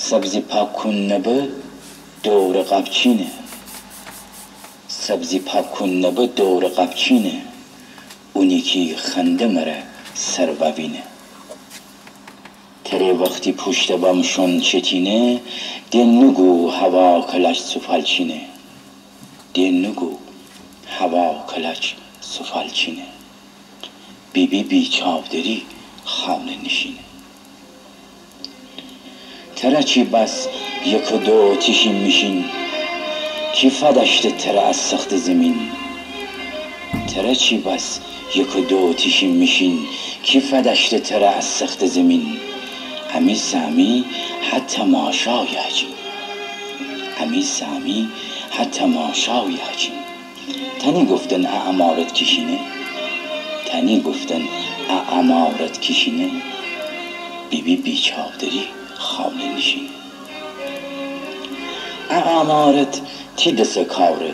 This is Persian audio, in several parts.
سبزی پاک کن نبه دور قبچینه، سبزی پاک کن نبه دور قبچینه، اونی که خنده مره سر ببینه. تره وقتی پشت بامشون چتینه، ده نگو هوا کلش سفالچینه، ده نگو هوا کلش سفالچینه. بی بی بی چاودری خانه نشینه. تره چی بس یک و دو تیشین میشین، کی فدشت تره از سخت زمین. تره چی بس یک و دو تیشین میشین، کی فدشت تره از سخت زمین. امی سامی حتی ماشای هجین، امی سامی حتی ماشای هجین. تنی گفتن اعمارت کشینه، تنی گفتن اعمارت کشینه. بی بی بی چاودری خانه نشینه. اعمارت تی دست کاره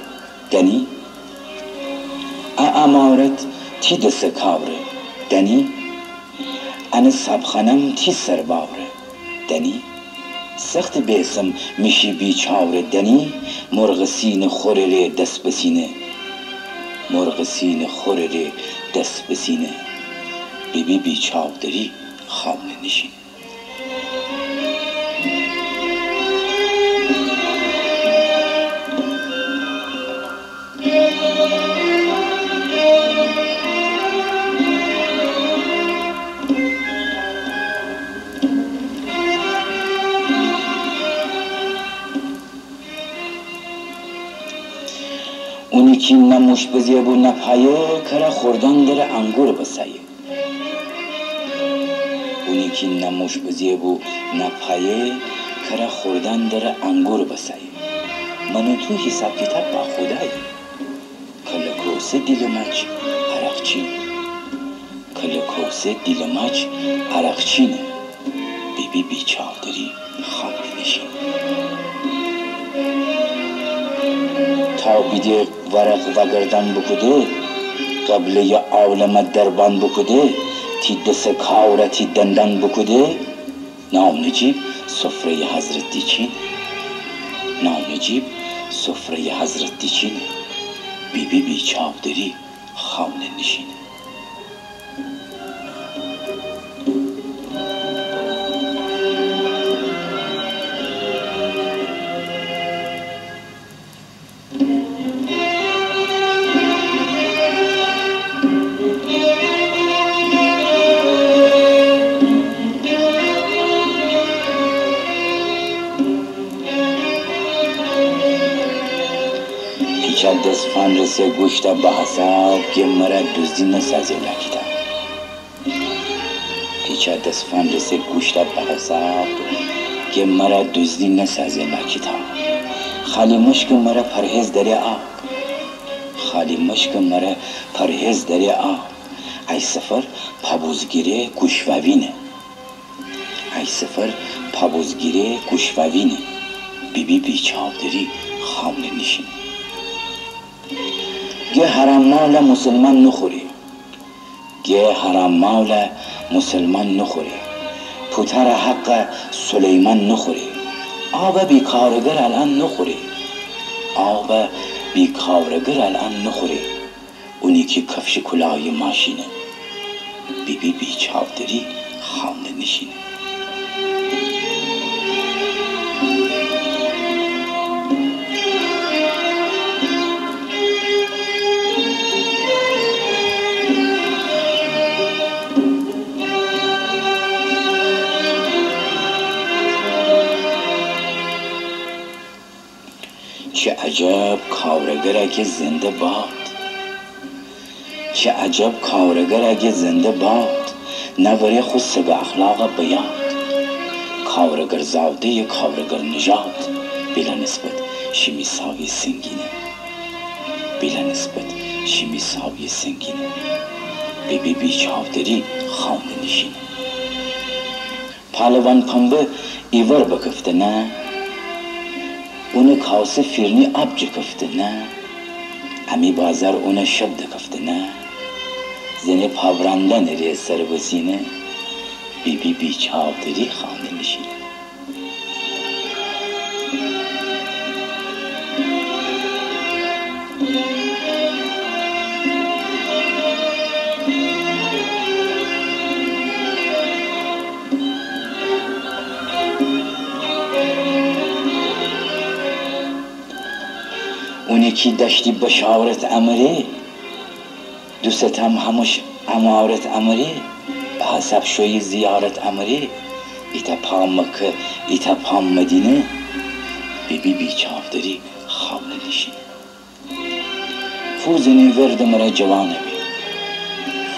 دنی، اعمارت تی دست کاره دنی. انا سبخنم تی سرباره دنی. سخت بیسم میشی بیچاره دنی. مرغ سینه خوره دست بسینه، مرغ سینه خوره دست بسینه. بی بی بی چاودری خانه نشینه. اونی که نموش بزیه بو نپایه، کره خوردن در انگور بسایه. اونی که نموش بزیه بو نپایه، کره خوردن در انگور بسایه. منو تو حساب کتاب با خدایی، کل کوسه دیل مچ عرقچین، کل کوسه دیل مچ عرقچینه. بی بی بی چاودری خانه نشینه. تا بیده ورق و گردن بکده، قبله عالم دربان بکده. تی دست کاره تی دندان بکده. نام نجیب سفره حضرت دیچین، نام نجیب سفره حضرت دیچین. بی بی بی چاودری خانه نشینه. پیچه دست فن رسه گوشت به حساب، که مرا دزدی نسازه لکتا. پیچه دست فن رسه گوشت به حساب، که مرا دزدی نسازه لکتا. خالی مشک مرا پرهیز داری آب، خالی مشک مرا پرهیز داری آب. ای سفر پابوزگیره گوشووینه، ای سفر پابوزگیره گوشووینه. بی بی بی چاودری خانه نشینه. گه حرام مال مسلمان نخوری، گه حرام مال مسلمان نخوری. پوتر حق سلیمان نخوری. آب بیکارگر الان نخوری، آب بیکارگر الان نخوری. اونی که کفش کلاه ماشینه. بی بی بی چاودری خانه نشینه. چه عجب کارگر اگه زنده باد، چه عجب کارگر اگه زنده باد. نوره خود سب اخلاق بیاد. کارگر زاده کارگر نژاد، بلا نسبت شمیسای سنگینه، بلا نسبت شمیسای سنگینه. بی بی بی چاودری خانه نشینه. پهلوان پنبه ایور بکفته نه، اون کاسه فیرنی آب جکفته نه. امی بازار اون شب دکفته نه. زنی پاورانده نره سر بسینه. بی بی بی چاودری خانه نشینه. اونی که داشتی بشارت امره دوستم همش امارت امره به حسب شوی زیارت امره ایتا پا مکه ایتا پا مدینه بی بیچافداری خانه نشین فوزنی ورد مرا جوانه بی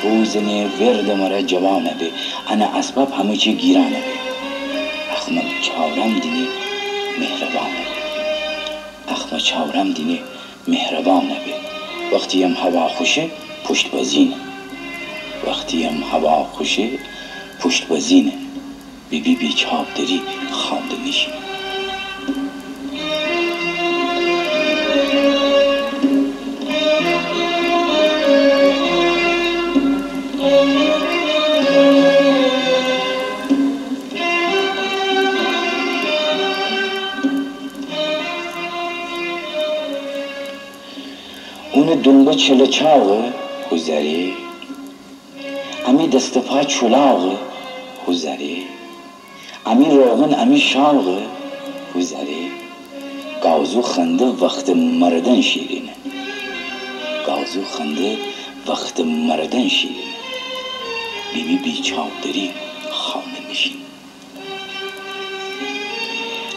فوزنی ورد مرا جوانه بی انا اسباب همه چی گیرانه بی اخم چاورم دینی مهربانه بی اخم چاورم دینی مهربانه بی وقتی هم هوا خوشه پشت بزینه وقتی هم هوا خوشه پشت بزینه بی بیچافداری خانه نشین اون دنبه چله چاقه حوزری امی دست پا چلاقه حوزری امی روغن امی شاقه حوزری گازو خنده وقت مردن شیرینه گازو خنده وقت مردن شیرینه بی بیچافداری خانه نشین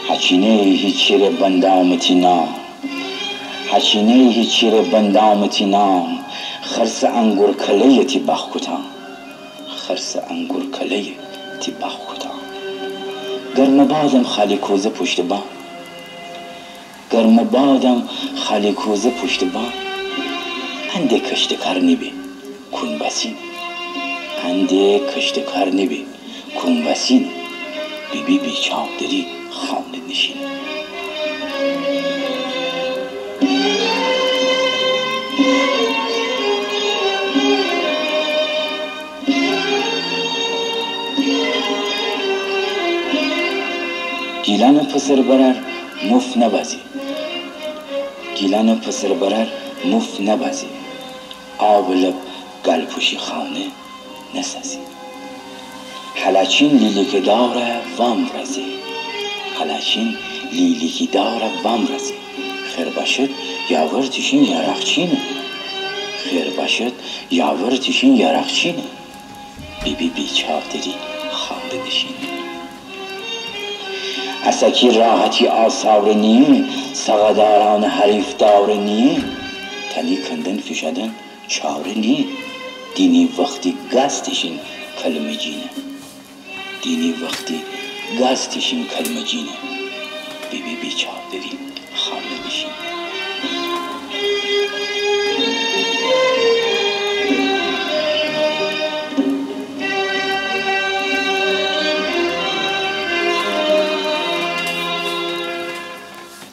حچینه هیچی رو بندامتی نام حچینه هیچی رو بندامتی نام خرس انگور کلیه تی بخکتان خرس انگور کلیه تی بخکتان گرم بادم خالی کوزه پشت بام گرم بادم خالی کوزه پشت بام انده کشت کار نبی کن بسین انده کشت کار نبی کن بسین بی بیچافداری خانه نشین گیلان پسر برر مف نبازی گیلان پسر برر مف نبازی آب لب گل پوشی خانه نسازی حلاچین لیلی که داره وام رزی حلاچین لیلی که داره وام رزی خیر باشد یاور تشین یارقچینه خیر باشد یاور تشین یارقچینه بی بیچافداری خانه نشینه اسکی راحتی آثار نیه سقداران حریف دار نیه تنی کندن فشدن چاره نیه دینی وقتی گستشین کلمه جینه دینی وقتی گستشین کلمه جینه بی بیچافداری خانه نشین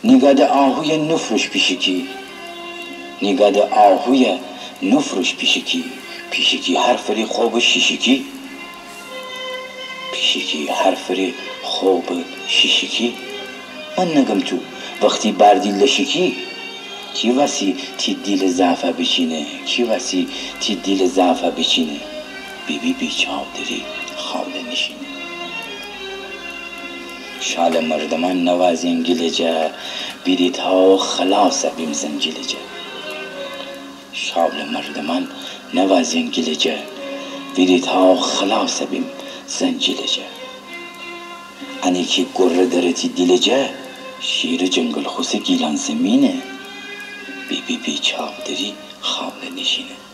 نگاد آهوی نفروش پیشکی نگاد آهوی نفروش پیشکی حرفری خوب شیشکی پیشکی حرفری خوب شیشکی من نگم تو وقتی بردی لشکی کی وسی تی دیل زعفه بچینه کی وسی تی دیل زعفه بچینه بی بیچافداری خانه نشینه شال مردمان نوازین گلجه بیدید ها خلاص بیم زنجلجه شال مردمان نوازین گلجه بیدید ها خلاص بیم زنجلجه انی که گره درتی دیلجه شیر جنگل خوص گیلان زمینه بی بیچافداری خانه نشینه